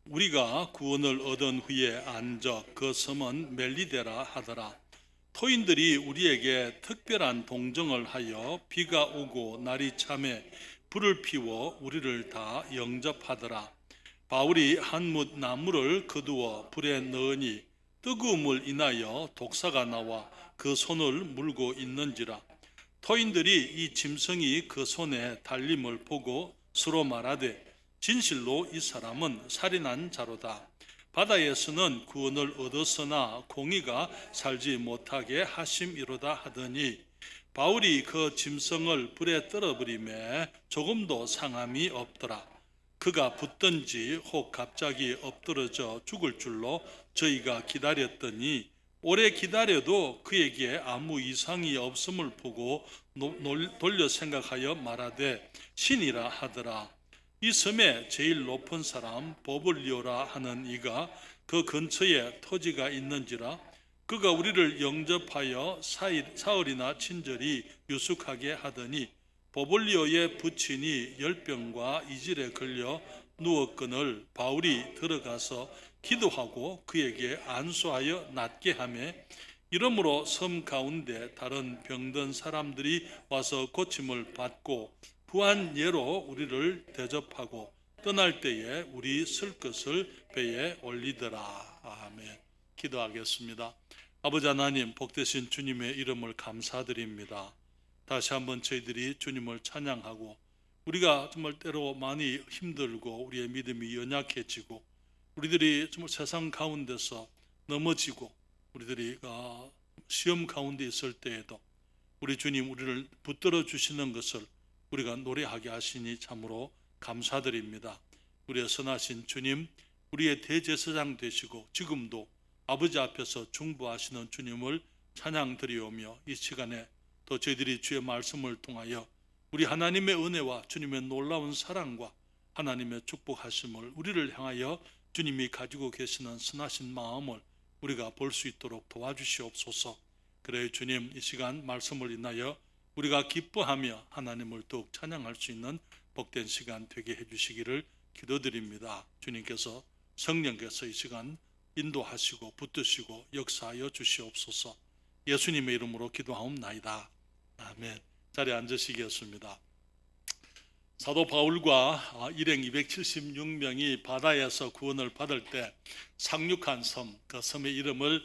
우리가 구원을 얻은 후에 안적 그 섬은 멜리데라 하더라. 토인들이 우리에게 특별한 동정을 하여 비가 오고 날이 참에 불을 피워 우리를 다 영접하더라. 바울이 한 뭇 나무를 거두어 불에 넣으니 뜨거움을 인하여 독사가 나와 그 손을 물고 있는지라. 토인들이 이 짐승이 그 손에 달림을 보고 서로 말하되 진실로 이 사람은 살인한 자로다. 바다에서는 구원을 얻었으나 공의가 살지 못하게 하심이로다 하더니 바울이 그 짐승을 불에 떨어버리매 조금도 상함이 없더라. 그가 붙든지 혹 갑자기 엎드러져 죽을 줄로 저희가 기다렸더니 오래 기다려도 그에게 아무 이상이 없음을 보고 돌려 생각하여 말하되 신이라 하더라. 이 섬의 제일 높은 사람 보블리오라 하는 이가 그 근처에 토지가 있는지라. 그가 우리를 영접하여 사흘이나 친절히 유숙하게 하더니 보블리오의 부친이 열병과 이질에 걸려 누웠거늘 바울이 들어가서 기도하고 그에게 안수하여 낫게 하며 이러므로 섬 가운데 다른 병든 사람들이 와서 고침을 받고 부한 예로 우리를 대접하고 떠날 때에 우리 쓸 것을 배에 올리더라. 아멘. 기도하겠습니다. 아버지 하나님, 복되신 주님의 이름을 감사드립니다. 다시 한번 저희들이 주님을 찬양하고 우리가 정말 때로 많이 힘들고 우리의 믿음이 연약해지고 우리들이 정말 세상 가운데서 넘어지고 우리들이 시험 가운데 있을 때에도 우리 주님 우리를 붙들어 주시는 것을 우리가 노래하게 하시니 참으로 감사드립니다. 우리의 선하신 주님, 우리의 대제사장 되시고 지금도 아버지 앞에서 중보하시는 주님을 찬양드리오며 이 시간에 또 저희들이 주의 말씀을 통하여 우리 하나님의 은혜와 주님의 놀라운 사랑과 하나님의 축복하심을 우리를 향하여 주님이 가지고 계시는 선하신 마음을 우리가 볼 수 있도록 도와주시옵소서. 그래요 주님, 이 시간 말씀을 인하여 우리가 기뻐하며 하나님을 더욱 찬양할 수 있는 복된 시간 되게 해주시기를 기도드립니다. 주님께서 성령께서 이 시간 인도하시고 붙드시고 역사하여 주시옵소서. 예수님의 이름으로 기도하옵나이다. 아멘. 자리에 앉으시겠습니다. 사도 바울과 일행 276명이 바다에서 구원을 받을 때 상륙한 섬, 그 섬의 이름을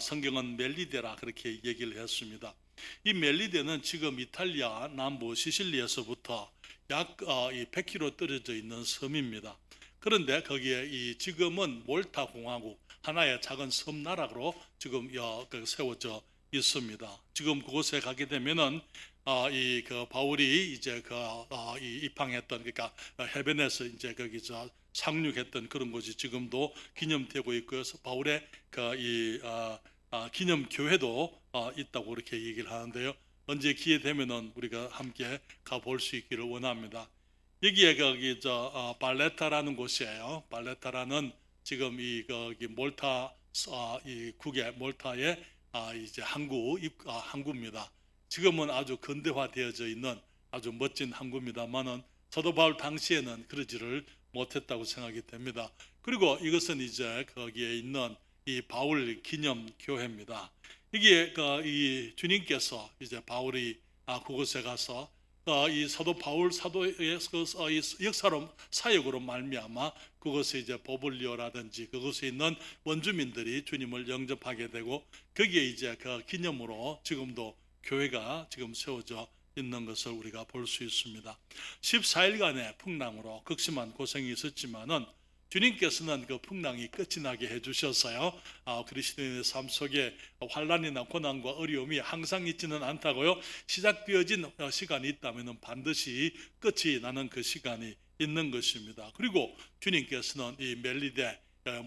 성경은 멜리데라 그렇게 얘기를 했습니다. 이 멜리데는 지금 이탈리아 남부 시실리에서부터 약 100km 떨어져 있는 섬입니다. 그런데 거기에 지금은 몰타 공화국 하나의 작은 섬나라로 지금 세워져 있습니다. 지금 그곳에 가게 되면은 바울이 이제 입항했던 그러니까 해변에서 이제 거기서 상륙했던 그런 곳이 지금도 기념되고 있고 그래서 바울의 기념 교회도 있다고 그렇게 얘기를 하는데요. 언제 기회 되면은 우리가 함께 가볼 수 있기를 원합니다. 여기에 발레타라는 곳이에요. 발레타라는 지금 거기 몰타 국의 몰타의 이제 항구입니다. 지금은 아주 근대화되어져 있는 아주 멋진 항구입니다만은 사도 바울 당시에는 그러지를 못했다고 생각이 됩니다. 그리고 이것은 이제 거기에 있는 이 바울 기념 교회입니다. 이게 이 주님께서 이제 바울이 그곳에 가서 이 사도 바울 사도의 역사로 사역으로 말미암아 그곳에 이제 보블리오라든지 그곳에 있는 원주민들이 주님을 영접하게 되고 거기에 이제 그 기념으로 지금도 교회가 지금 세워져 있는 것을 우리가 볼 수 있습니다. 14일간의 풍랑으로 극심한 고생이 있었지만은 주님께서는 그 풍랑이 끝이 나게 해주셨어요. 그리스도인의 삶 속에 환난이나 고난과 어려움이 항상 있지는 않다고요. 시작되어진 시간이 있다면 반드시 끝이 나는 그 시간이 있는 것입니다. 그리고 주님께서는 이 멜리데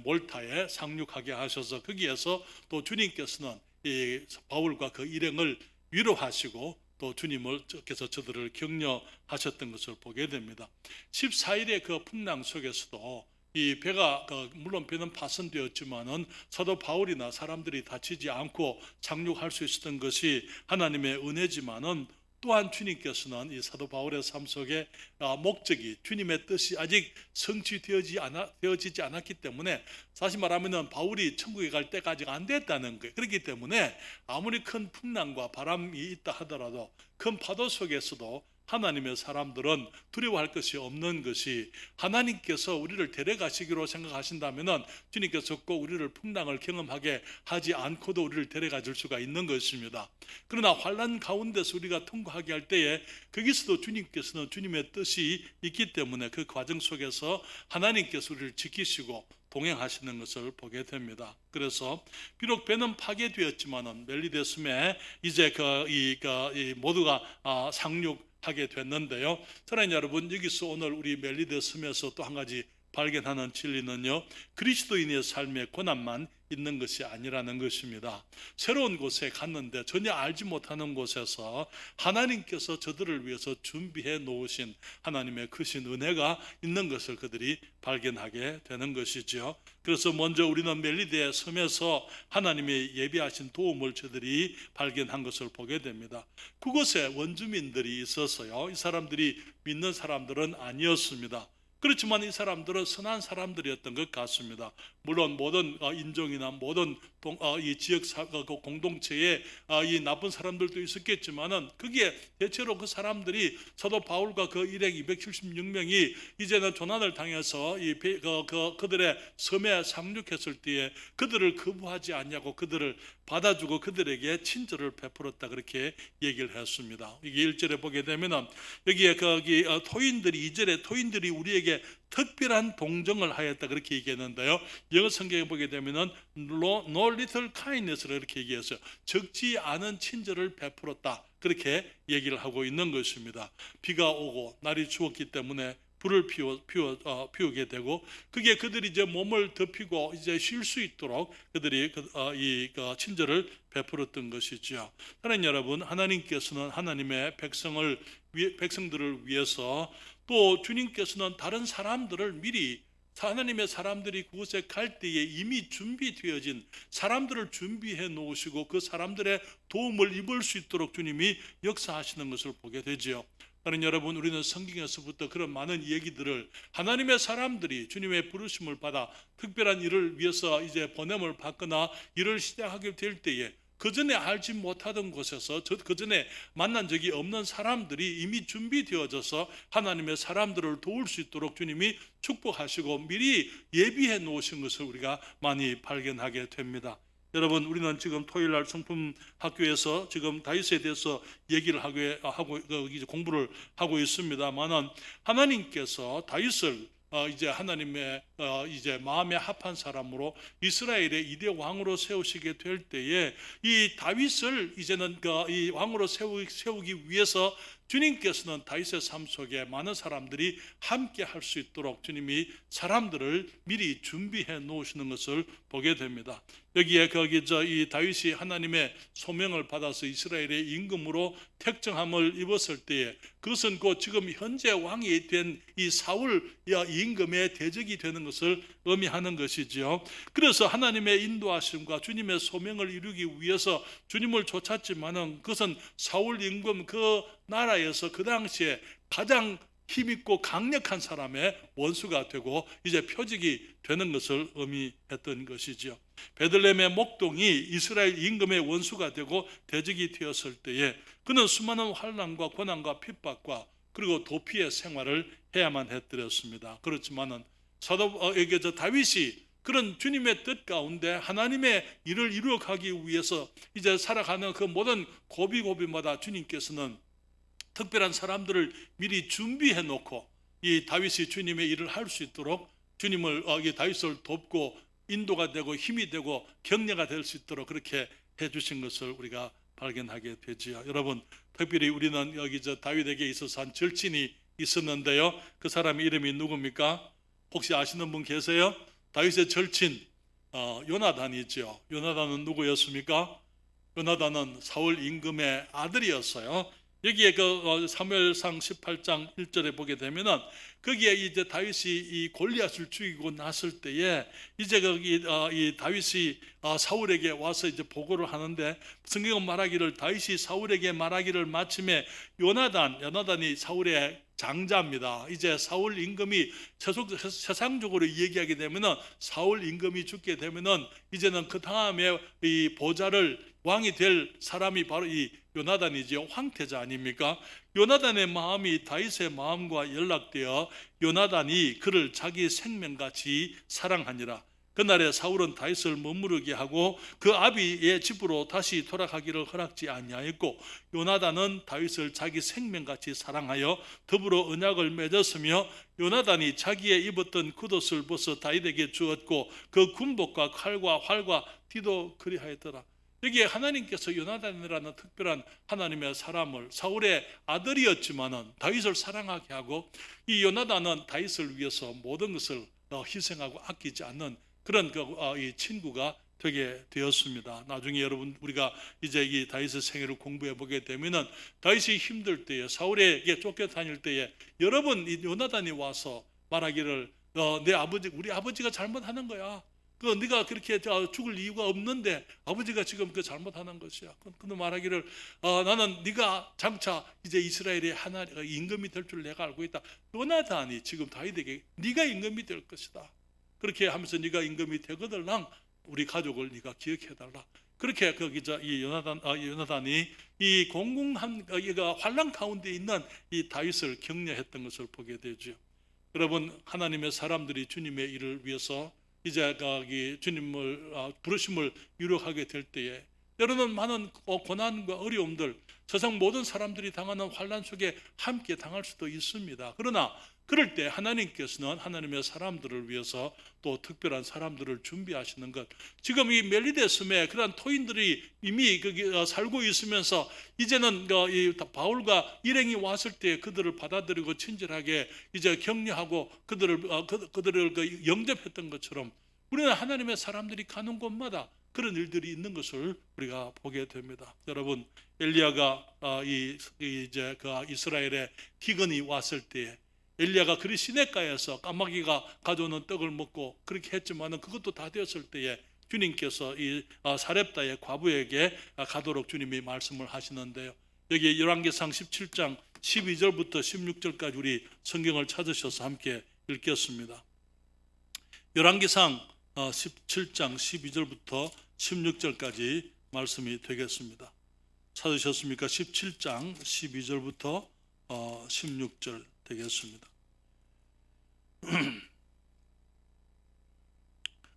몰타에 상륙하게 하셔서 거기에서 또 주님께서는 이 바울과 그 일행을 위로하시고 또 주님께서 저들을 격려하셨던 것을 보게 됩니다. 14일의 그 풍랑 속에서도 이 배가 물론 배는 파손되었지만은 사도 바울이나 사람들이 다치지 않고 착륙할 수 있었던 것이 하나님의 은혜지만은 또한 주님께서는 이 사도 바울의 삶 속에 목적이 주님의 뜻이 아직 성취되어지지 않았기 때문에, 사실 말하면 바울이 천국에 갈 때가 아직 안 됐다는 거예요. 그렇기 때문에 아무리 큰 풍랑과 바람이 있다 하더라도, 큰 파도 속에서도 하나님의 사람들은 두려워할 것이 없는 것이, 하나님께서 우리를 데려가시기로 생각하신다면 주님께서 꼭 우리를 풍랑을 경험하게 하지 않고도 우리를 데려가 줄 수가 있는 것입니다. 그러나 환난 가운데서 우리가 통과하게 할 때에 거기서도 주님께서는 주님의 뜻이 있기 때문에 그 과정 속에서 하나님께서 우리를 지키시고 동행하시는 것을 보게 됩니다. 그래서 비록 배는 파괴되었지만은 멜리데스에 이제 모두가 상륙하게 됐는데요. 사랑하는 여러분, 여기서 오늘 우리 멜리데스에서 또 한 가지 발견하는 진리는요, 그리스도인의 삶의 고난만 있는 것이 아니라는 것입니다. 새로운 곳에 갔는데 전혀 알지 못하는 곳에서 하나님께서 저들을 위해서 준비해 놓으신 하나님의 크신 은혜가 있는 것을 그들이 발견하게 되는 것이죠. 그래서 먼저 우리는 멜리데 섬에서 하나님의 예비하신 도움을 저들이 발견한 것을 보게 됩니다. 그곳에 원주민들이 있었어요. 이 사람들이 믿는 사람들은 아니었습니다. 그렇지만 이 사람들은 선한 사람들이었던 것 같습니다. 물론 모든 인종이나 모든 이 지역 공동체에 이 나쁜 사람들도 있었겠지만은, 그게 대체로 그 사람들이 사도 바울과 그 일행 276명이 이제는 조난을 당해서 그들의 섬에 상륙했을 때에 그들을 거부하지 않냐고 그들을 받아주고 그들에게 친절을 베풀었다, 그렇게 얘기를 했습니다. 이게 1절에 보게 되면은 여기에 토인들이, 2절에 토인들이 우리에게 특별한 동정을 하였다, 그렇게 얘기했는데요. 영어 성경에 보게 되면은 no little kindness를 이렇게 얘기했어요. 적지 않은 친절을 베풀었다, 그렇게 얘기를 하고 있는 것입니다. 비가 오고 날이 추웠기 때문에 불을 피우게 되고, 그게 그들이 이제 몸을 덮이고 이제 쉴 수 있도록 그들이 친절을 베풀었던 것이죠. 하나님 여러분, 하나님께서는 하나님의 백성들을 위해서, 또 주님께서는 다른 사람들을 미리, 하나님의 사람들이 그곳에 갈 때에 이미 준비되어진 사람들을 준비해 놓으시고 그 사람들의 도움을 입을 수 있도록 주님이 역사하시는 것을 보게 되지요. 다른 여러분, 우리는 성경에서부터 그런 많은 얘기들을, 하나님의 사람들이 주님의 부르심을 받아 특별한 일을 위해서 이제 보냄을 받거나 일을 시작하게 될 때에 그 전에 알지 못하던 곳에서, 그 전에 만난 적이 없는 사람들이 이미 준비되어져서 하나님의 사람들을 도울 수 있도록 주님이 축복하시고 미리 예비해 놓으신 것을 우리가 많이 발견하게 됩니다. 여러분, 우리는 지금 토요일날 성품학교에서 지금 다윗에 대해서 얘기를 하고 이제 공부를 하고 있습니다만은, 하나님께서 다윗을 이제 하나님의 이제 마음에 합한 사람으로 이스라엘의 2대 왕으로 세우시게 될 때에, 이 다윗을 이제는 이 왕으로 세우기 위해서 주님께서는 다윗의 삶 속에 많은 사람들이 함께 할 수 있도록 주님이 사람들을 미리 준비해 놓으시는 것을 보게 됩니다. 여기에 이 다윗이 하나님의 소명을 받아서 이스라엘의 임금으로 택정함을 입었을 때에, 그것은 곧 지금 현재 왕이 된 이 사울 임금의 대적이 되는 것을 의미하는 것이지요. 그래서 하나님의 인도하심과 주님의 소명을 이루기 위해서 주님을 쫓았지만은, 그것은 사울 임금 그 나라에서 그 당시에 가장 힘있고 강력한 사람의 원수가 되고 이제 표적이 되는 것을 의미했던 것이죠. 베들레헴의 목동이 이스라엘 임금의 원수가 되고 대적이 되었을 때에 그는 수많은 환난과 고난과 핍박과 그리고 도피의 생활을 해야만 했더랬습니다. 그렇지만은 다윗이 그런 주님의 뜻 가운데 하나님의 일을 이루어가기 위해서 이제 살아가는 그 모든 고비고비마다 주님께서는 특별한 사람들을 미리 준비해 놓고 이 다윗이 주님의 일을 할 수 있도록 주님을 다윗을 돕고 인도가 되고 힘이 되고 격려가 될 수 있도록 그렇게 해주신 것을 우리가 발견하게 되지요. 여러분, 특별히 우리는 여기 다윗에게 있어서 한 절친이 있었는데요. 그 사람 이름이 누굽니까? 혹시 아시는 분 계세요? 다윗의 절친 요나단이죠. 요나단은 누구였습니까? 요나단은 사울 임금의 아들이었어요. 여기에 사무엘상 18장 1절에 보게 되면은 거기에 이제 다윗이 이 골리앗을 죽이고 났을 때에 이제 거기 이 다윗이 사울에게 와서 이제 보고를 하는데, 성경은 말하기를 다윗이 사울에게 말하기를 마침에 요나단이 사울의 장자입니다. 이제 사울 임금이 세상적으로 얘기하게 되면은 사울 임금이 죽게 되면은 이제는 그 다음에 이 보좌를 왕이 될 사람이 바로 이 요나단이죠. 황태자 아닙니까? 요나단의 마음이 다윗의 마음과 연락되어 요나단이 그를 자기 생명같이 사랑하니라. 그날에 사울은 다윗을 머무르게 하고 그 아비의 집으로 다시 돌아가기를 허락지 아니하였고, 요나단은 다윗을 자기 생명같이 사랑하여 더불어 언약을 맺었으며, 요나단이 자기의 입었던 겉옷을 벗어 다윗에게 주었고 그 군복과 칼과 활과 띠도 그리하였더라. 여기에 하나님께서 요나단이라는 특별한 하나님의 사람을, 사울의 아들이었지만은 다윗을 사랑하게 하고, 이 요나단은 다윗을 위해서 모든 것을 희생하고 아끼지 않는 그런 이 친구가 되게 되었습니다. 나중에 여러분 우리가 이제 이 다윗의 생애를 공부해 보게 되면은 다윗이 힘들 때에, 사울에게 쫓겨 다닐 때에 여러 번 이 요나단이 와서 말하기를 우리 아버지가 잘못하는 거야. 네가 그렇게 죽을 이유가 없는데 아버지가 지금 그 잘못하는 것이야. 근데 말하기를 나는 네가 장차 이제 이스라엘의 하나 임금이 될 줄 내가 알고 있다. 요나단이 지금 다윗에게 네가 임금이 될 것이다. 그렇게 하면서 네가 임금이 되거들랑 우리 가족을 네가 기억해달라. 그렇게 이 요나단이 이 공공한 환란 가운데 있는 이 다윗을 격려했던 것을 보게 되죠. 여러분, 하나님의 사람들이 주님의 일을 위해서 이제 주님을 부르심을 이루어가게 될 때에 때로는 많은 고난과 어려움들, 세상 모든 사람들이 당하는 환난 속에 함께 당할 수도 있습니다. 그러나 그럴 때 하나님께서는 하나님의 사람들을 위해서 또 특별한 사람들을 준비하시는 것, 지금 이 멜리데 섬에 그런 토인들이 이미 거기 살고 있으면서 이제는 이 바울과 일행이 왔을 때 그들을 받아들이고 친절하게 이제 격려하고 그들을 영접했던 것처럼 우리는 하나님의 사람들이 가는 곳마다 그런 일들이 있는 것을 우리가 보게 됩니다. 여러분, 엘리야가 이제 이스라엘에 기근이 왔을 때에 엘리야가 그리 시냇가에서 까마귀가 가져오는 떡을 먹고 그렇게 했지만은 그것도 다 되었을 때에 주님께서 이 사렙다의 과부에게 가도록 주님이 말씀을 하시는데요. 여기 열왕기상 17장 12절부터 16절까지 우리 성경을 찾으셔서 함께 읽겠습니다. 열왕기상 17장 12절부터 16절까지 말씀이 되겠습니다. 찾으셨습니까? 17장 12절부터 16절 되겠습니다.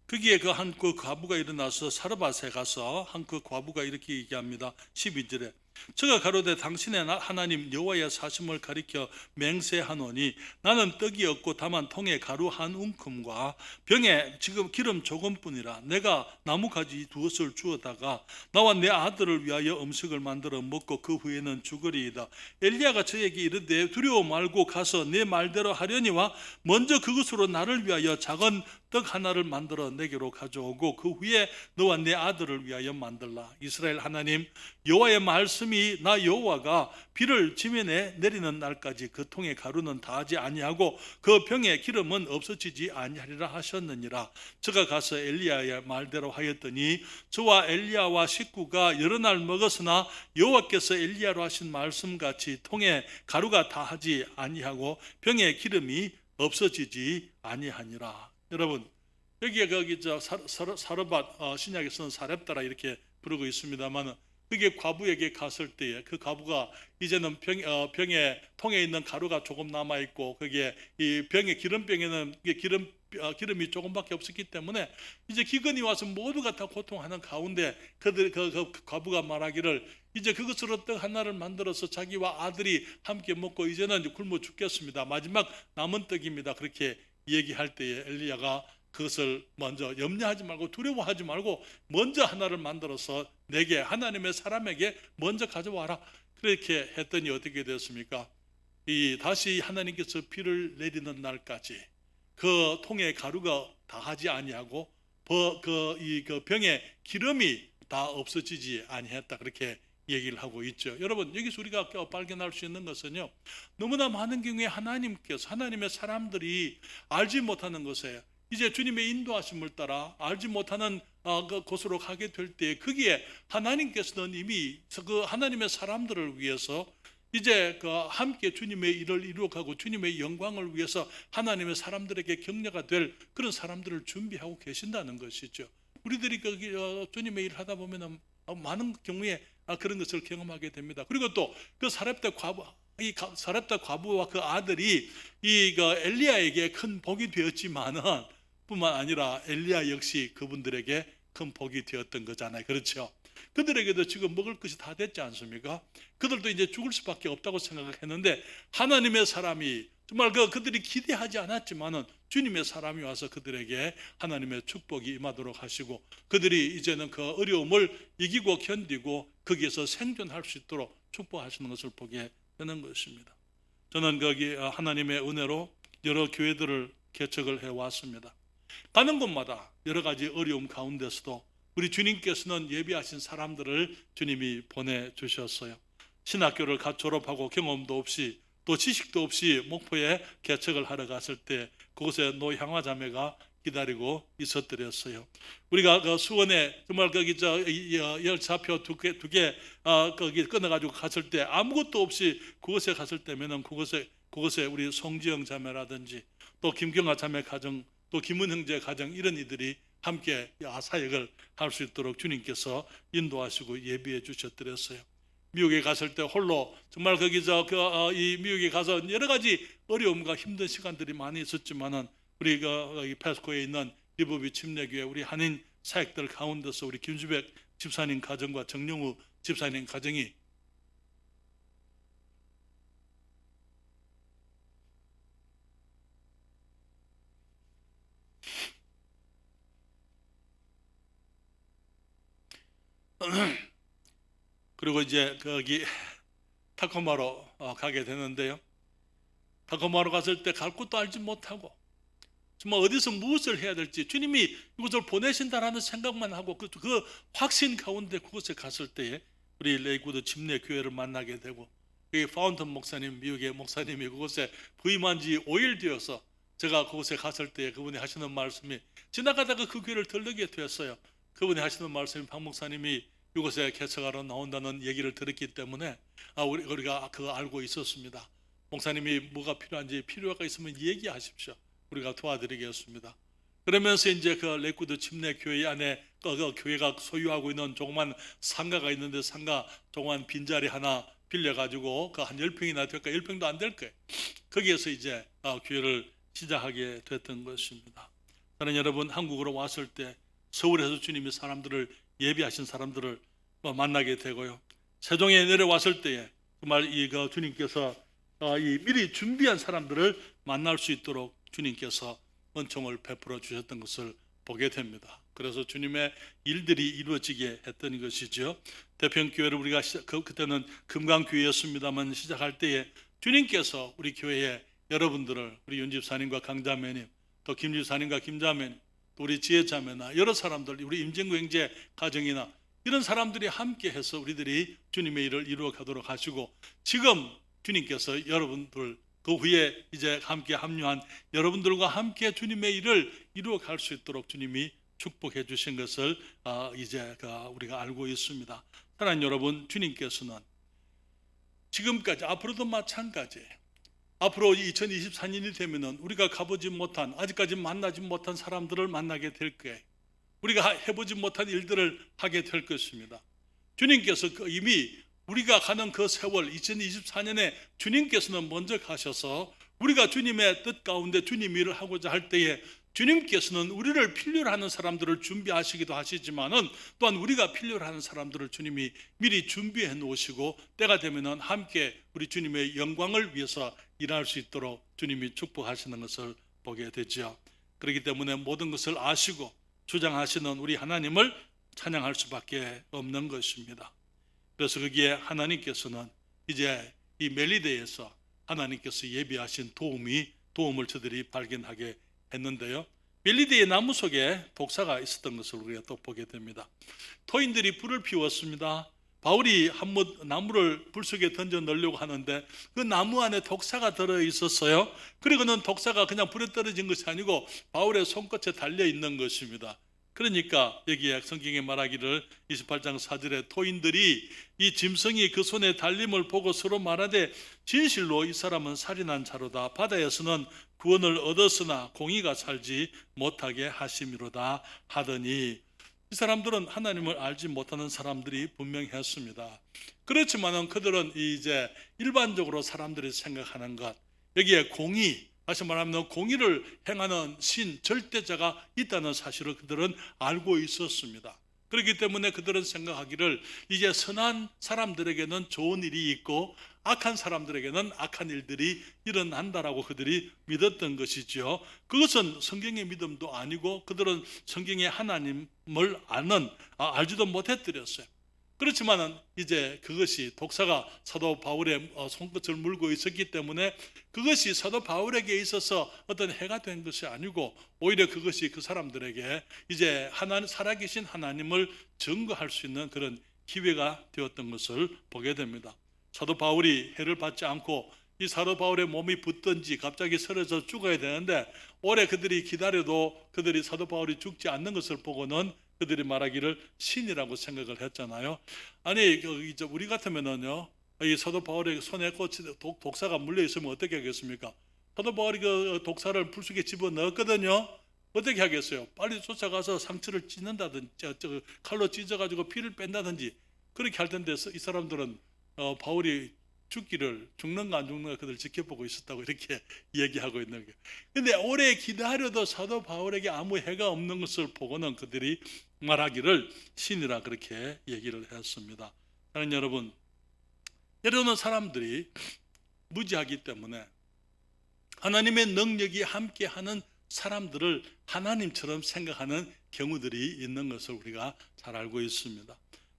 거기에 한 과부가 일어나서 사르밧에 가서 한 과부가 이렇게 얘기합니다. 12절에 저가 가로되 당신의 하나님 여호와의 사심을 가리켜 맹세하노니 나는 떡이 없고 다만 통에 가루 한 움큼과 병에 지금 기름 조금뿐이라. 내가 나무가지 두엇을 주었다가 나와 내 아들을 위하여 음식을 만들어 먹고 그 후에는 죽으리이다. 엘리야가 저에게 이르되 두려워 말고 가서 내 말대로 하려니와 먼저 그것으로 나를 위하여 작은 떡 하나를 만들어 내게로 가져오고 그 후에 너와 내 아들을 위하여 만들라. 이스라엘 하나님 여호와의 말씀이 나 여호와가 비를 지면에 내리는 날까지 그 통에 가루는 다하지 아니하고 그 병에 기름은 없어지지 아니하리라 하셨느니라. 저가 가서 엘리야의 말대로 하였더니 저와 엘리야와 식구가 여러 날 먹었으나 여호와께서 엘리야로 하신 말씀같이 통에 가루가 다하지 아니하고 병에 기름이 없어지지 아니하니라. 여러분, 여기에 사르밧 신약에서는 사렙다라 이렇게 부르고 있습니다만, 그게 과부에게 갔을 때에 그 과부가 이제는 병에 통에 있는 가루가 조금 남아 있고 거기에 이 병의 기름병에는 기름이 조금밖에 없었기 때문에 이제 기근이 와서 모두가 다 고통하는 가운데 그 과부가 말하기를 이제 그것으로 떡 하나를 만들어서 자기와 아들이 함께 먹고 이제는 굶어 죽겠습니다. 마지막 남은 떡입니다. 그렇게 얘기할 때에 엘리야가 그것을 먼저 염려하지 말고 두려워하지 말고 먼저 하나를 만들어서 내게 하나님의 사람에게 먼저 가져와라. 그렇게 했더니 어떻게 됐습니까? 다시 하나님께서 비를 내리는 날까지 그 통에 가루가 다하지 아니하고 그 병에 기름이 다 없어지지 아니했다. 그렇게 얘기를 하고 있죠. 여러분, 여기서 우리가 발견할 수 있는 것은요, 너무나 많은 경우에 하나님의 사람들이 알지 못하는 것에 이제 주님의 인도하심을 따라 알지 못하는 그 곳으로 가게 될 때, 거기에 하나님께서는 이미 그 하나님의 사람들을 위해서 이제 그 함께 주님의 일을 이루어가고 주님의 영광을 위해서 하나님의 사람들에게 격려가 될 그런 사람들을 준비하고 계신다는 것이죠. 우리들이 거기 주님의 일을 하다 보면 많은 경우에 그런 것을 경험하게 됩니다. 그리고 또 그 사렙다 과부와 그 아들이 엘리야에게 큰 복이 되었지만은 뿐만 아니라 엘리야 역시 그분들에게 큰 복이 되었던 거잖아요. 그렇죠? 그들에게도 지금 먹을 것이 다 됐지 않습니까? 그들도 이제 죽을 수밖에 없다고 생각했는데 하나님의 사람이 정말 그들이 기대하지 않았지만은 주님의 사람이 와서 그들에게 하나님의 축복이 임하도록 하시고 그들이 이제는 그 어려움을 이기고 견디고 거기에서 생존할 수 있도록 축복하시는 것을 보게 되는 것입니다. 저는 거기 하나님의 은혜로 여러 교회들을 개척을 해왔습니다. 가는 곳마다 여러 가지 어려움 가운데서도 우리 주님께서는 예비하신 사람들을 주님이 보내주셨어요. 신학교를 갓 졸업하고 경험도 없이 또 지식도 없이 목포에 개척을 하러 갔을 때 그곳에 노향화 자매가 기다리고 있었더랬어요. 우리가 그 수원에 정말 거기 열차표 두 개 거기 끊어가지고 갔을 때 아무것도 없이 그곳에 갔을 때면은 그곳에 우리 송지영 자매라든지 또 김경아 자매 가정 또 김은 형제 가정 이런 이들이 함께 사역을 할 수 있도록 주님께서 인도하시고 예비해 주셨더랬어요. 미국에 갔을 때 홀로 정말 거기서 이 미국에 가서 여러 가지 어려움과 힘든 시간들이 많이 있었지만은 우리 이 페스코에 있는 리버비 침례교회 우리 한인 사역들 가운데서 우리 김주백 집사님 가정과 정영우 집사님 가정이 그리고 이제 거기 타코마로 가게 되는데요. 타코마로 갔을 때 갈 곳도 알지 못하고 정말 어디서 무엇을 해야 될지 주님이 이곳을 보내신다라는 생각만 하고 그 확신 가운데 그곳에 갔을 때에 우리 레이구드 침례교회를 만나게 되고 이 파운턴 목사님 미국의 목사님이 그곳에 부임한 지 5일 되어서 제가 그곳에 갔을 때 그분이 하시는 말씀이 지나가다가 그 교회를 들르게 되었어요. 그분이 하시는 말씀이 박 목사님이 이곳에 개척하러 나온다는 얘기를 들었기 때문에 우리가 그거 알고 있었습니다. 목사님이 뭐가 필요한지 필요가 있으면 얘기하십시오. 우리가 도와드리겠습니다. 그러면서 이제 그 레이구드 침례교회 안에 그 교회가 소유하고 있는 조그만 상가가 있는데 상가 조그만 빈자리 하나 빌려가지고 그 한 10평이나 될까 10평도 안 될 거예요. 거기에서 이제 교회를 시작하게 됐던 것입니다. 저는 여러분 한국으로 왔을 때 서울에서 주님이 사람들을 예비하신 사람들을 만나게 되고요. 세종에 내려왔을 때에 정말 주님께서 미리 준비한 사람들을 만날 수 있도록 주님께서 은총을 베풀어 주셨던 것을 보게 됩니다. 그래서 주님의 일들이 이루어지게 했던 것이죠. 대평교회를 우리가 그때는 금강교회였습니다만 시작할 때에 주님께서 우리 교회에 여러분들을 우리 윤집사님과 강자매님 또 김집사님과 김자매님 또 우리 지혜자매나 여러 사람들 우리 임진구 형제 가정이나 이런 사람들이 함께 해서 우리들이 주님의 일을 이루어 가도록 하시고 지금 주님께서 여러분들 그 후에 이제 함께 합류한 여러분들과 함께 주님의 일을 이루어 갈 수 있도록 주님이 축복해 주신 것을 이제 우리가 알고 있습니다. 사랑하는 여러분, 주님께서는 지금까지 앞으로도 마찬가지예요. 앞으로 2024년이 되면은 우리가 가보지 못한 아직까지 만나지 못한 사람들을 만나게 될 거예요. 우리가 해보지 못한 일들을 하게 될 것입니다. 주님께서 이미 우리가 가는 그 세월 2024년에 주님께서는 먼저 가셔서 우리가 주님의 뜻 가운데 주님 일을 하고자 할 때에 주님께서는 우리를 필요로 하는 사람들을 준비하시기도 하시지만은 또한 우리가 필요로 하는 사람들을 주님이 미리 준비해 놓으시고 때가 되면은 함께 우리 주님의 영광을 위해서 일할 수 있도록 주님이 축복하시는 것을 보게 되죠. 그렇기 때문에 모든 것을 아시고 주장하시는 우리 하나님을 찬양할 수밖에 없는 것입니다. 그래서 거기에 하나님께서는 이제 이 멜리데에서 하나님께서 예비하신 도움을 저들이 발견하게 했는데요. 멜리데의 나무 속에 독사가 있었던 것을 우리가 또 보게 됩니다. 토인들이 불을 피웠습니다. 바울이 한번 나무를 불 속에 던져 넣으려고 하는데 그 나무 안에 독사가 들어 있었어요. 그리고는 독사가 그냥 불에 떨어진 것이 아니고 바울의 손끝에 달려 있는 것입니다. 그러니까 여기에 성경에 말하기를 28장 4절에 토인들이 이 짐승이 그 손에 달림을 보고 서로 말하되 진실로 이 사람은 살인한 자로다. 바다에서는 구원을 얻었으나 공의가 살지 못하게 하심이로다 하더니, 이 사람들은 하나님을 알지 못하는 사람들이 분명했습니다. 그렇지만은 그들은 이제 일반적으로 사람들이 생각하는 것, 여기에 공의, 다시 말하면 공의를 행하는 신, 절대자가 있다는 사실을 그들은 알고 있었습니다. 그렇기 때문에 그들은 생각하기를 이제 선한 사람들에게는 좋은 일이 있고 악한 사람들에게는 악한 일들이 일어난다라고 그들이 믿었던 것이죠. 그것은 성경의 믿음도 아니고 그들은 성경의 하나님을 알지도 못했더랬어요. 그렇지만은 이제 그것이 독사가 사도 바울의 손끝을 물고 있었기 때문에 그것이 사도 바울에게 있어서 어떤 해가 된 것이 아니고 오히려 그것이 그 사람들에게 이제 살아계신 하나님을 증거할 수 있는 그런 기회가 되었던 것을 보게 됩니다. 사도 바울이 해를 받지 않고 이 사도 바울의 몸이 붙든지 갑자기 쓰러져 죽어야 되는데 오래 그들이 기다려도 그들이 사도 바울이 죽지 않는 것을 보고는 그들이 말하기를 신이라고 생각을 했잖아요. 아니 우리 같으면은요, 이 사도 바울의 손에 독사가 물려 있으면 어떻게 하겠습니까? 사도 바울이 그 독사를 불 속에 집어 넣었거든요. 어떻게 하겠어요? 빨리 쫓아가서 상처를 찢는다든지 칼로 찢어가지고 피를 뺀다든지 그렇게 할 텐데 이 사람들은 바울이 죽는가 안 죽는가 그들 지켜보고 있었다고 이렇게 얘기하고 있는 거예요. 근데 오래 기다려도 사도 바울에게 아무 해가 없는 것을 보고는 그들이 말하기를 신이라 그렇게 얘기를 했습니다. 사랑하는 여러분, 여러분은 사람들이 무지하기 때문에 하나님의 능력이 함께하는 사람들을 하나님처럼 생각하는 경우들이 있는 것을 우리가 잘 알고 있습니다.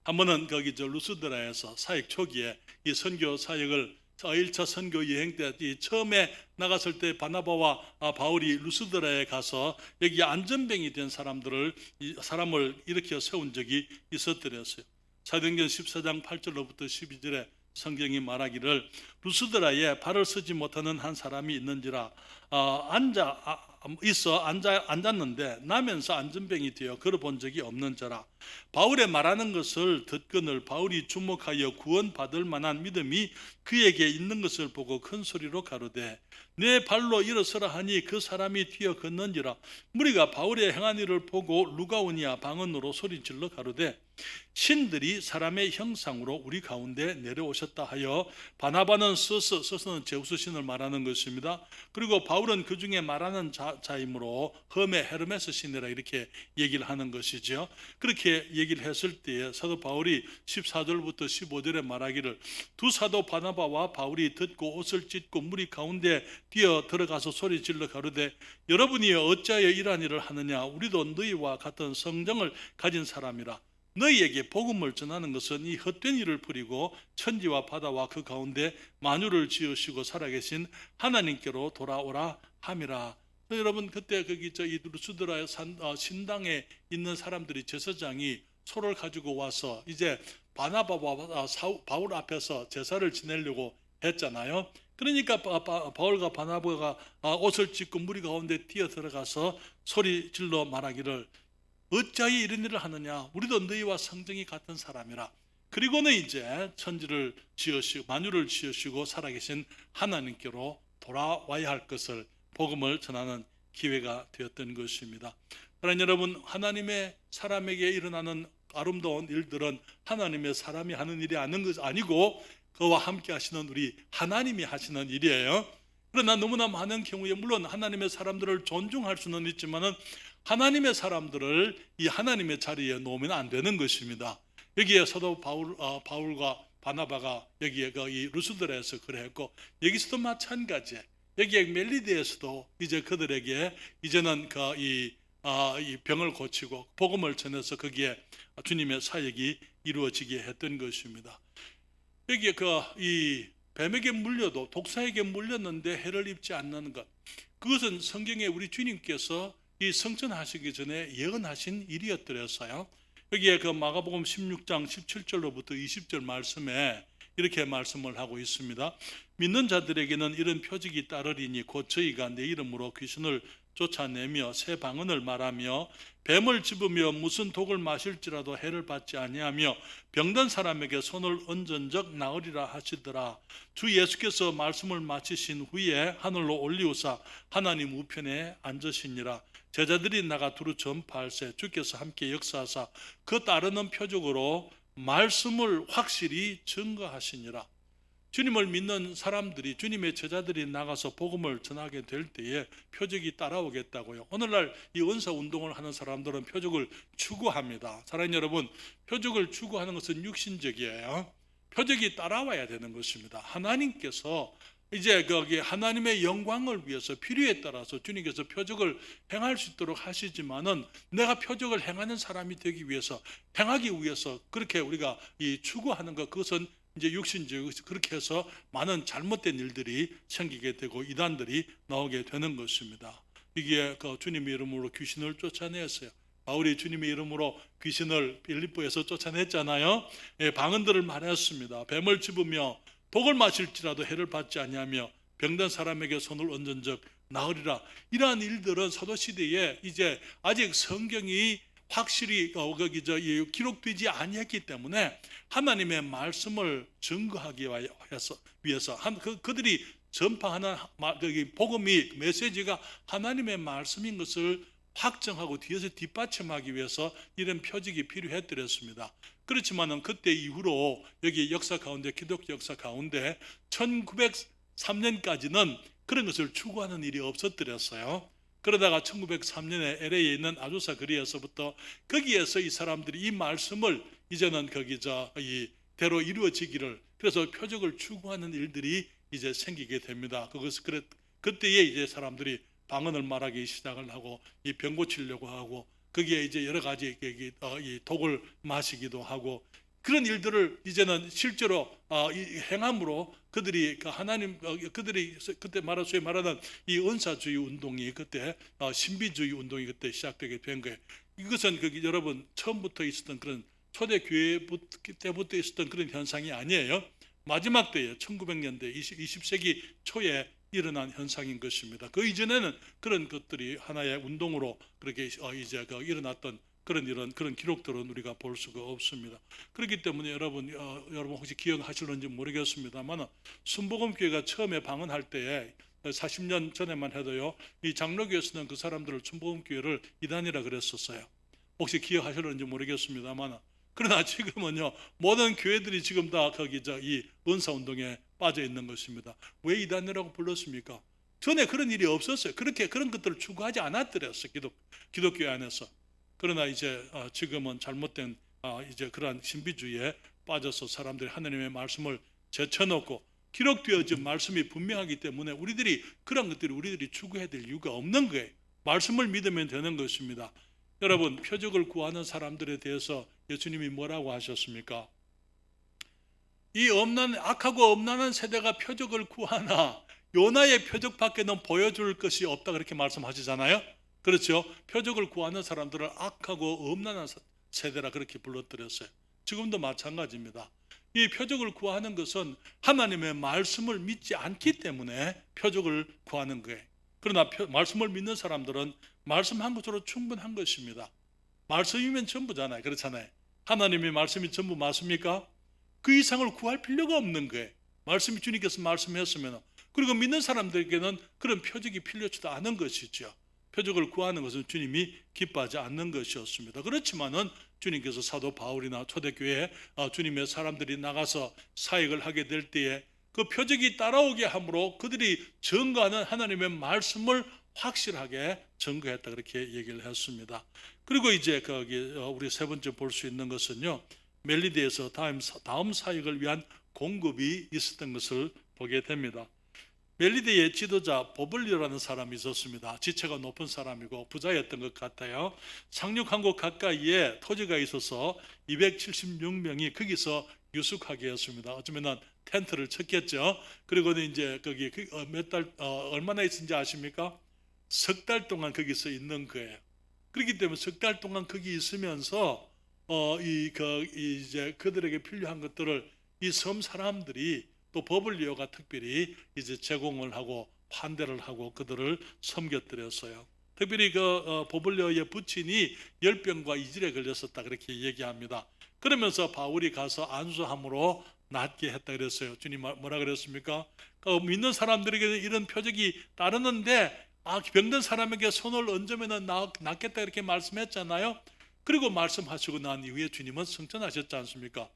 한 번은 거기 루스드라에서 사역 초기에 이 선교 사역을 1차 선교 여행 때 처음에 나갔을 때 바나바와 바울이 루스드라에 가서 여기 안전병이 된 사람을 일으켜 세운 적이 있었더랬어요. 사도행전 14장 8절로부터 12절에 성경이 말하기를 루스드라에 발을 쓰지 못하는 한 사람이 있는지라 앉았는데 나면서 안전병이 되어 걸어본 적이 없는 자라. 바울의 말하는 것을 듣거늘 바울이 주목하여 구원받을 만한 믿음이 그에게 있는 것을 보고 큰 소리로 가로되 내 발로 일어서라 하니 그 사람이 뛰어 걷는지라. 무리가 바울의 행한 일을 보고 루가오니아 방언으로 소리질러 가로되 신들이 사람의 형상으로 우리 가운데 내려오셨다 하여 바나바는 서서는 제우스 신을 말하는 것입니다. 그리고 바울은 그 중에 말하는 자이므로 험의 헤르메스 신이라 이렇게 얘기를 하는 것이죠. 그렇게 얘기를 했을 때에 사도 바울이 14절부터 15절에 말하기를 두 사도 바나바와 바울이 듣고 옷을 찢고 무리 가운데 뛰어 들어가서 소리 질러 가로되 여러분이 어찌하여 이러한 일을 하느냐. 우리도 너희와 같은 성정을 가진 사람이라. 너희에게 복음을 전하는 것은 이 헛된 일을 버리고 천지와 바다와 그 가운데 만유를 지으시고 살아계신 하나님께로 돌아오라 함이라. 여러분 그때 거기 이 루스드라의 신당에 있는 사람들이 제사장이 소를 가지고 와서 이제 바나바와 바울 앞에서 제사를 지내려고 했잖아요. 그러니까 바울과 바나바가 옷을 찢고 무리 가운데 뛰어 들어가서 소리 질러 말하기를 어찌하여 이런 일을 하느냐. 우리도 너희와 성정이 같은 사람이라. 그리고는 이제 천지를 지으시고 만유를 지으시고 살아계신 하나님께로 돌아와야 할 것을 복음을 전하는 기회가 되었던 것입니다. 그러나 여러분, 하나님의 사람에게 일어나는 아름다운 일들은 하나님의 사람이 하는 일이 아니고 그와 함께 하시는 우리 하나님이 하시는 일이에요. 그러나 너무나 많은 경우에 물론 하나님의 사람들을 존중할 수는 있지만은 하나님의 사람들을 이 하나님의 자리에 놓으면 안 되는 것입니다. 여기에 사도 바울과 바나바가 여기에 이 루스드라에서 그랬고 여기서도 마찬가지예요. 여기에 멜리디에서도 이제 그들에게 이제는 이 병을 고치고 복음을 전해서 거기에 주님의 사역이 이루어지게 했던 것입니다. 여기에 이 뱀에게 물려도 독사에게 물렸는데 해를 입지 않는 것, 그것은 성경에 우리 주님께서 이 성천하시기 전에 예언하신 일이었더랬어요. 여기에 그 마가복음 16장 17절로부터 20절 말씀에 이렇게 말씀을 하고 있습니다. 믿는 자들에게는 이런 표적이 따르리니 곧 저희가 내 이름으로 귀신을 쫓아내며 새 방언을 말하며 뱀을 집으며 무슨 독을 마실지라도 해를 받지 아니하며 병든 사람에게 손을 얹은적 나으리라 하시더라. 주 예수께서 말씀을 마치신 후에 하늘로 올리우사 하나님 우편에 앉으시니라. 제자들이 나가 두루 전파할세 주께서 함께 역사하사 그 따르는 표적으로 말씀을 확실히 증거하시니라. 주님을 믿는 사람들이, 주님의 제자들이 나가서 복음을 전하게 될 때에 표적이 따라오겠다고요. 오늘날 이 은사 운동을 하는 사람들은 표적을 추구합니다. 사랑하는 여러분, 표적을 추구하는 것은 육신적이에요. 표적이 따라와야 되는 것입니다. 하나님께서 이제 거기 하나님의 영광을 위해서 필요에 따라서 주님께서 표적을 행할 수 있도록 하시지만은 내가 표적을 행하는 사람이 되기 위해서, 행하기 위해서 그렇게 우리가 이 추구하는 것, 그것은 이제 육신적, 그렇게 해서 많은 잘못된 일들이 생기게 되고 이단들이 나오게 되는 것입니다. 이게 그 주님의 이름으로 귀신을 쫓아냈어요. 바울이 주님의 이름으로 귀신을 빌립보에서 쫓아냈잖아요. 예, 방언들을 말했습니다. 뱀을 집으며 독을 마실지라도 해를 받지 아니하며 병든 사람에게 손을 얹은 적 나으리라. 이러한 일들은 사도시대에 이제 아직 성경이 확실히 기록되지 아니했기 때문에 하나님의 말씀을 증거하기 위해서 그들이 전파하는 복음이, 메시지가 하나님의 말씀인 것을 확정하고 뒤에서 뒷받침하기 위해서 이런 표적이 필요했더랬습니다. 그렇지만은 그때 이후로 여기 역사 가운데, 기독교 역사 가운데 1903년까지는 그런 것을 추구하는 일이 없었더랬어요. 그러다가 1903년에 LA에 있는 아주사 거리에서부터 거기에서 이 사람들이 이 말씀을 이제는 대로 이루어지기를, 그래서 표적을 추구하는 일들이 이제 생기게 됩니다. 그때에 이제 사람들이 방언을 말하기 시작을 하고 이 병 고치려고 하고 거기에 이제 여러 가지 이 독을 마시기도 하고 그런 일들을 이제는 실제로 행함으로 그들이 그들이 그때 소위 말하는 이 은사주의 운동이 그때 신비주의 운동이 그때 시작되게 된 거예요. 이것은 여러분 처음부터 있었던 그런 초대교회 때부터 있었던 그런 현상이 아니에요. 마지막 때에 1900년대 20세기 초에 일어난 현상인 것입니다. 그 이전에는 그런 것들이 하나의 운동으로 그렇게 이제 일어났던 그런 기록들은 우리가 볼 수가 없습니다. 그렇기 때문에 여러분 혹시 기억하실는지 모르겠습니다만 순복음교회가 처음에 방언할 때에 40년 전에만 해도요, 이 장로교에서는 그 사람들을 순복음교회를 이단이라 그랬었어요. 혹시 기억하실는지 모르겠습니다만, 그러나 지금은요 모든 교회들이 지금 다 이 은사운동에 빠져 있는 것입니다. 왜 이단이라고 불렀습니까? 전에 그런 일이 없었어요. 그런 것들을 추구하지 않았더랬어요, 기독교 안에서. 그러나 이제 지금은 잘못된 이제 그러한 신비주의에 빠져서 사람들이 하나님의 말씀을 제쳐놓고, 기록되어진 말씀이 분명하기 때문에 그런 것들이 우리들이 추구해야 될 이유가 없는 거예요. 말씀을 믿으면 되는 것입니다. 여러분, 표적을 구하는 사람들에 대해서 예수님이 뭐라고 하셨습니까? 이 악하고 엄난한 세대가 표적을 구하나 요나의 표적밖에는 보여줄 것이 없다, 그렇게 말씀하시잖아요. 그렇죠? 표적을 구하는 사람들을 악하고 엄난한 세대라 그렇게 불러드렸어요. 지금도 마찬가지입니다. 이 표적을 구하는 것은 하나님의 말씀을 믿지 않기 때문에 표적을 구하는 거예요. 그러나 말씀을 믿는 사람들은 말씀한 것으로 충분한 것입니다. 말씀이면 전부잖아요. 그렇잖아요. 하나님의 말씀이 전부 맞습니까? 그 이상을 구할 필요가 없는 거예요. 말씀이 주님께서 말씀했으면. 그리고 믿는 사람들에게는 그런 표적이 필요하지도 않은 것이죠. 표적을 구하는 것은 주님이 기뻐하지 않는 것이었습니다. 그렇지만은 주님께서 사도 바울이나 초대교회에 주님의 사람들이 나가서 사역을 하게 될 때에 그 표적이 따라오게 함으로 그들이 증거하는 하나님의 말씀을 확실하게 증거했다, 그렇게 얘기를 했습니다. 그리고 이제 우리 세 번째 볼 수 있는 것은요, 멜리데에서 다음 사역을 위한 공급이 있었던 것을 보게 됩니다. 멜리데의 지도자 보블리오라는 사람이 있었습니다. 지체가 높은 사람이고 부자였던 것 같아요. 상륙한 곳 가까이에 토지가 있어서 276명이 거기서 유숙하게 했습니다. 어쩌면 텐트를 쳤겠죠. 그리고 이제 거기 얼마나 있었는지 아십니까? 석 달 동안 거기서 있는 거예요. 그렇기 때문에 석 달 동안 거기 있으면서 이제 그들에게 필요한 것들을 이 섬 사람들이 또 버블리오가 특별히 이제 제공을 하고 환대를 하고 그들을 섬겨드렸어요. 특별히 버블리오의 부친이 열병과 이질에 걸렸었다 그렇게 얘기합니다. 그러면서 바울이 가서 안수함으로 낫게 했다 그랬어요. 주님 뭐라 그랬습니까? 믿는 사람들에게 이런 표적이 따르는데 병든 사람에게 손을 얹으면 낫겠다 이렇게 말씀했잖아요. 그리고 말씀하시고 난 이후에 주님은 승천하셨지 않습니까?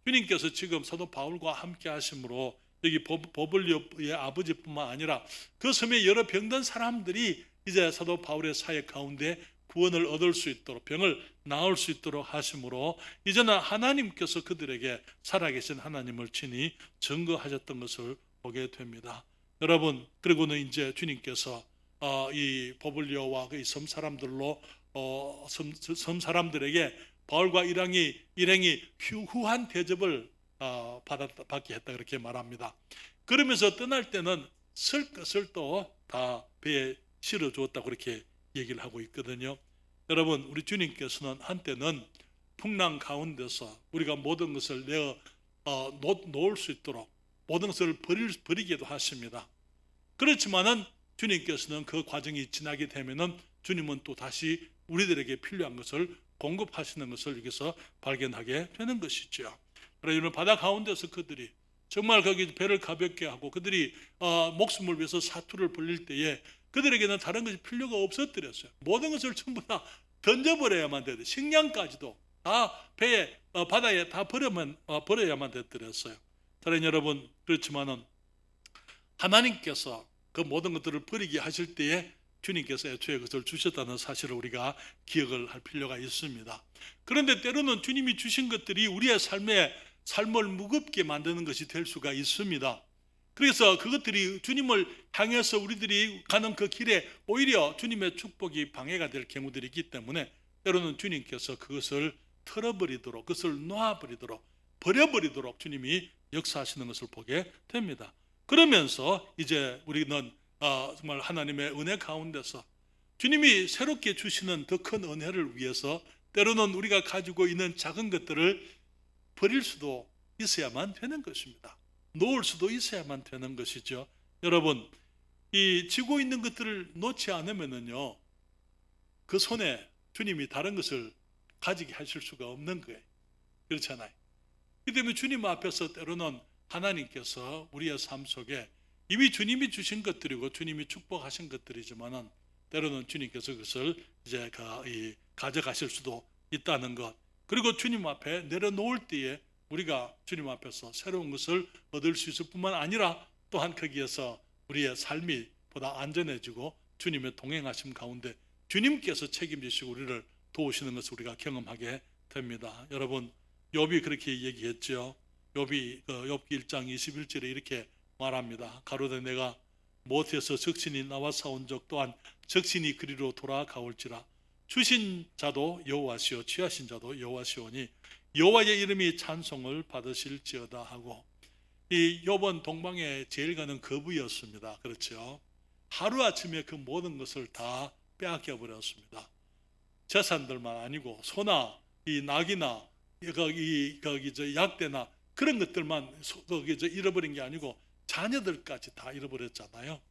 주님께서 지금 사도 바울과 함께 하심으로 여기 버블리오의 아버지뿐만 아니라 그 섬에 여러 병든 사람들이 이제 사도 바울의 사역 가운데 구원을 얻을 수 있도록 병을 나을 수 있도록 하심으로 이제는 하나님께서 그들에게 살아계신 하나님을 친히 증거하셨던 것을 보게 됩니다. 여러분, 그리고는 이제 주님께서 이 버블리오와 이 섬 사람들로 섬 사람들에게 바울과 일행이 후한 대접을 받게 했다 그렇게 말합니다. 그러면서 떠날 때는 쓸 것을 또 다 배에 실어 주었다고 그렇게 얘기를 하고 있거든요. 여러분, 우리 주님께서는 한때는 풍랑 가운데서 우리가 모든 것을 내어 놓을 수 있도록 모든 것을 버리기도 하십니다. 그렇지만은 주님께서는 그 과정이 지나게 되면은 주님은 또 다시 우리들에게 필요한 것을 공급하시는 것을 여기서 발견하게 되는 것이죠. 그러나 바다 가운데서 그들이 정말 거기 배를 가볍게 하고 그들이 목숨을 위해서 사투를 벌릴 때에 그들에게는 다른 것이 필요가 없었더랬어요. 모든 것을 전부 다 던져버려야만 되더라고요. 식량까지도 다 배에 바다에 다 버려야만 됐더랬어요. 사랑하는 여러분, 그렇지만은 하나님께서 그 모든 것들을 버리게 하실 때에 주님께서 애초에 그것을 주셨다는 사실을 우리가 기억을 할 필요가 있습니다. 그런데 때로는 주님이 주신 것들이 우리의 삶을 무겁게 만드는 것이 될 수가 있습니다. 그래서 그것들이 주님을 향해서 우리들이 가는 그 길에 오히려 주님의 축복이 방해가 될 경우들이 있기 때문에 때로는 주님께서 그것을 털어버리도록, 그것을 놓아버리도록, 버려버리도록 주님이 역사하시는 것을 보게 됩니다. 그러면서 이제 우리는 정말 하나님의 은혜 가운데서 주님이 새롭게 주시는 더 큰 은혜를 위해서 때로는 우리가 가지고 있는 작은 것들을 버릴 수도 있어야만 되는 것입니다. 놓을 수도 있어야만 되는 것이죠. 여러분, 이 쥐고 있는 것들을 놓지 않으면은요, 그 손에 주님이 다른 것을 가지게 하실 수가 없는 거예요. 그렇잖아요. 그 때문에 주님 앞에서 때로는 하나님께서 우리의 삶 속에 이미 주님이 주신 것들이고 주님이 축복하신 것들이지만은 때로는 주님께서 그것을 이제 가져가실 수도 있다는 것. 그리고 주님 앞에 내려놓을 때에 우리가 주님 앞에서 새로운 것을 얻을 수 있을 뿐만 아니라 또한 거기에서 우리의 삶이 보다 안전해지고 주님의 동행하심 가운데 주님께서 책임지시고 우리를 도우시는 것을 우리가 경험하게 됩니다. 여러분, 욥이 그렇게 얘기했죠. 욥기 1장 21절에 이렇게 말합니다. 가로되 내가 못해서 적신이 나와 싸운 적 또한 적신이 그리로 돌아가올지라 주신 자도 여호와시오 취하신 자도 여호와시오니 여호와의 이름이 찬송을 받으실지어다 하고, 이 욥은 동방에 제일 가는 거부였습니다. 그렇죠. 하루아침에 그 모든 것을 다 빼앗겨 버렸습니다. 재산들만 아니고 소나 이 낙이나 약대나 그런 것들만 잃어버린 게 아니고 자녀들까지 다 잃어버렸잖아요.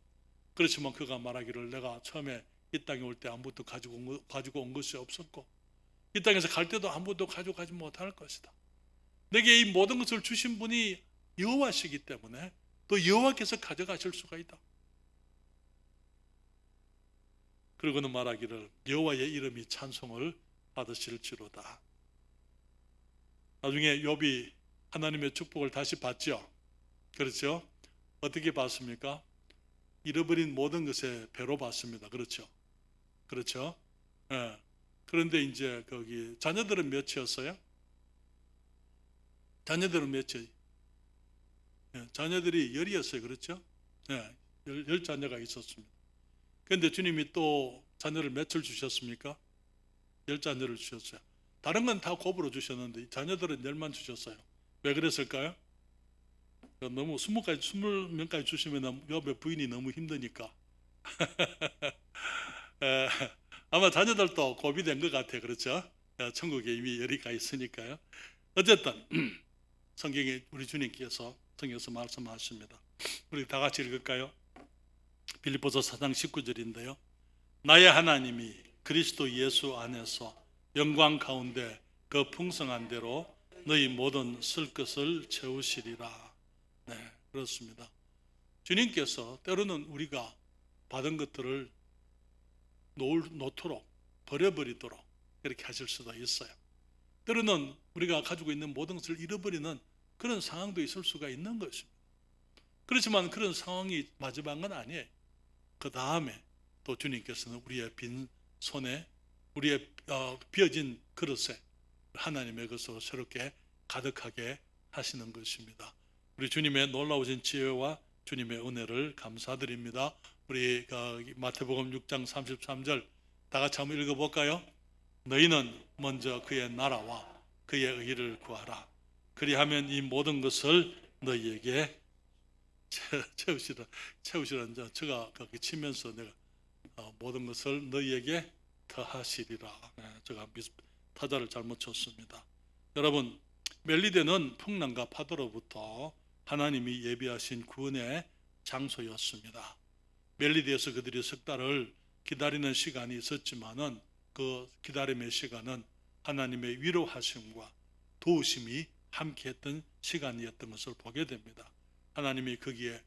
그렇지만 그가 말하기를 내가 처음에 이 땅에 올 때 아무것도 가지고 온 것이 없었고 이 땅에서 갈 때도 아무것도 가져가지 못할 것이다. 내게 이 모든 것을 주신 분이 여호와시기 때문에 또 여호와께서 가져가실 수가 있다. 그러고는 말하기를 여호와의 이름이 찬송을 받으실지로다. 나중에 욥이 하나님의 축복을 다시 받죠. 그렇죠? 어떻게 받습니까? 잃어버린 모든 것에 배로 받습니다. 그렇죠? 그렇죠? 예. 그런데 이제 거기 자녀들은 몇이었어요? 자녀들은 몇이? 예. 자녀들이 10이었어요. 그렇죠? 예. 10자녀가 있었습니다. 그런데 주님이 또 자녀를 몇을 주셨습니까? 10자녀를 주셨어요. 다른 건 다 곱으로 주셨는데 자녀들은 10만 주셨어요. 왜 그랬을까요? 너무 20명까지 주시면 옆에 부인이 너무 힘드니까. 아마 자녀들도 곱이 된 것 같아요. 그렇죠? 천국에 이미 열이 가 있으니까요. 어쨌든 성경에 우리 주님께서 성경에서 말씀하십니다. 우리 다 같이 읽을까요? 빌립보서 4장 19절인데요. 나의 하나님이 그리스도 예수 안에서 영광 가운데 그 풍성한 대로 너희 모든 쓸 것을 채우시리라. 네, 그렇습니다. 주님께서 때로는 우리가 받은 것들을 놓도록 버려버리도록 이렇게 하실 수도 있어요. 때로는 우리가 가지고 있는 모든 것을 잃어버리는 그런 상황도 있을 수가 있는 것입니다. 그렇지만 그런 상황이 마지막은 아니에요. 그 다음에 또 주님께서는 우리의 빈 손에, 우리의 비어진 그릇에 하나님의 것으로 새롭게 가득하게 하시는 것입니다. 우리 주님의 놀라우신 지혜와 주님의 은혜를 감사드립니다. 우리 마태복음 6장 33절 다 같이 한번 읽어볼까요? 너희는 먼저 그의 나라와 그의 의를 구하라. 그리하면 이 모든 것을 너희에게 채우시라. 제가 그렇게 치면서 내가 모든 것을 너희에게 더하시리라. 제가 타자를 잘못 쳤습니다. 여러분, 멜리데는 풍랑과 파도로부터 하나님이 예비하신 구원의 장소였습니다. 멜리데에서 그들이 석 달을 기다리는 시간이 있었지만은 그 기다림의 시간은 하나님의 위로하심과 도우심이 함께했던 시간이었던 것을 보게 됩니다. 하나님이 거기에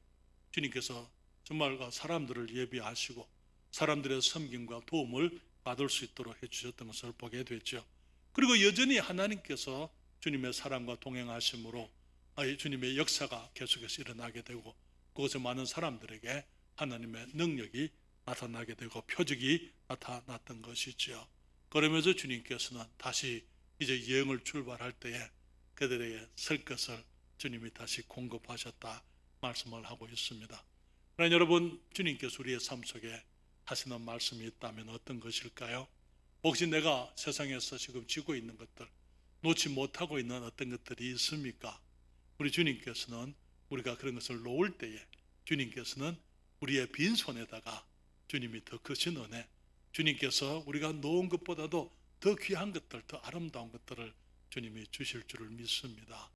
주님께서 정말 사람들을 예비하시고 사람들의 섬김과 도움을 받을 수 있도록 해주셨던 것을 보게 됐죠. 그리고 여전히 하나님께서 주님의 사랑과 동행하심으로 주님의 역사가 계속해서 일어나게 되고 그곳에 많은 사람들에게 하나님의 능력이 나타나게 되고 표적이 나타났던 것이죠. 그러면서 주님께서는 다시 이제 여행을 출발할 때에 그들에게 설 것을 주님이 다시 공급하셨다 말씀을 하고 있습니다. 그러나 여러분, 주님께서 우리의 삶 속에 하시는 말씀이 있다면 어떤 것일까요? 혹시 내가 세상에서 지금 쥐고 있는 것들, 놓지 못하고 있는 어떤 것들이 있습니까? 우리 주님께서는 우리가 그런 것을 놓을 때에 주님께서는 우리의 빈손에다가 주님이 더 크신 은혜, 주님께서 우리가 놓은 것보다도 더 귀한 것들, 더 아름다운 것들을 주님이 주실 줄을 믿습니다.